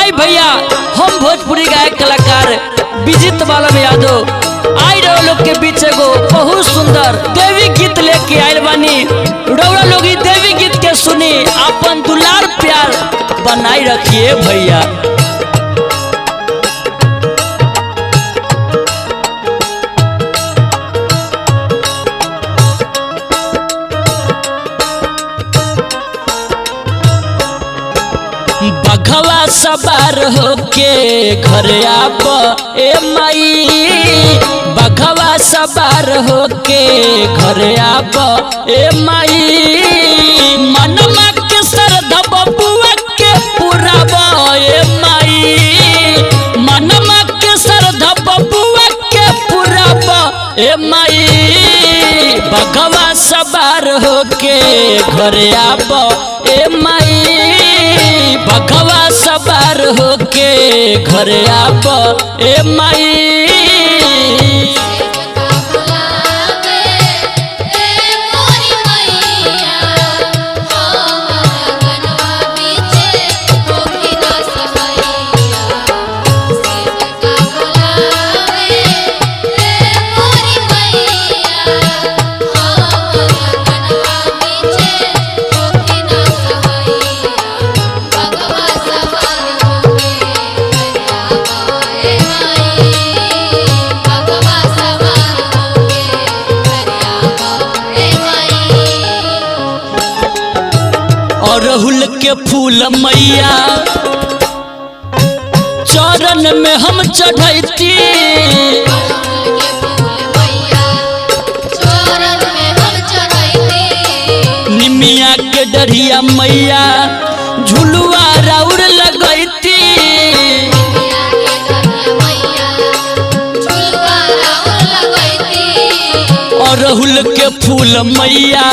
आई भैया हम भोजपुरी गायक कलाकार विजित बालम यादव आई रहो लोग के बीच एगो बहुत सुंदर देवी गीत लेके आयल बानी। रौरा लोग देवी गीत के सुनी अपन दुलार प्यार बनाई रखिए भैया। बघवा सवार होके घर आप ए माई, बघवा सवार होके घर आप ए माई, मनमा के श्रद्धा बबुआ के पुरावा ए माई, मनमा के श्रद्धा बबुआ के पुरावा ए माई, बघवा सवार होके घर आप ए माई, बघवा सवार होके घर आप ए माई। अरहुल के फूल मैया चरण में हम चढ़ैती, निमिया के डरिया मैया झुलुआ राउर लगैती, अरहुल के फूल मैया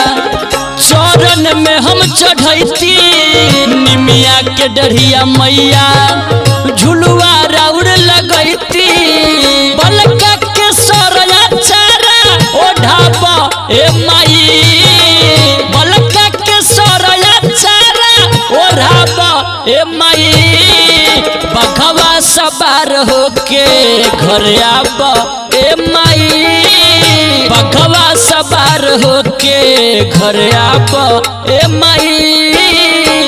चरण में हम चढ़ैती, निमिया के डरिया मैया झुलुआ राउर लगैती, बलका के सरया चारा ओढ़ाबा ए माई, बलका के सरया चारा ओढ़ाबा ए माई, बघवा सवार होके घर आबा ए माई, बघवा सवार होके घर आप ए माई।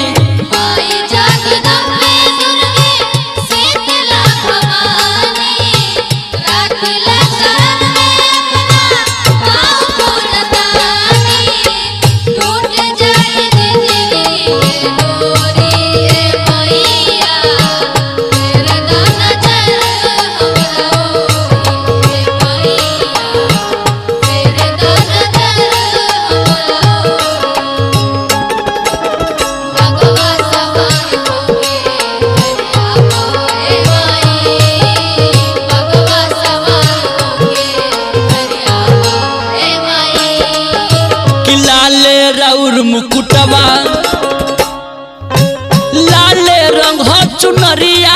मुकुटवा लाले रंग हो चुनरिया,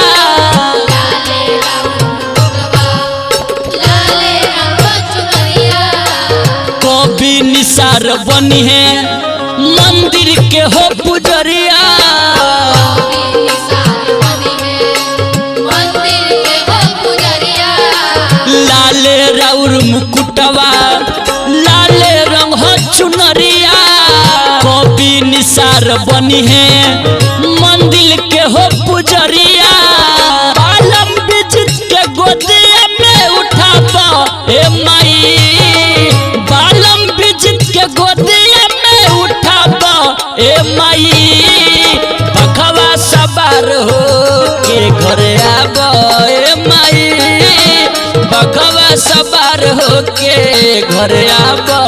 कभी निसार बनी है मंदिर के हो पुजरिया, लाले राउर मुकुटवा लाले रंग हो चुनरिया, कभी निसार बनी है मंदिर के हो पुजरिया, बालम बिजित के गोदिया में उठाबा ए माई, बालम बिजित के गोदिया में उठाबा ए माई, बघवा सवार होके घर आबा ए माई, बघवा सवार होके घर आबा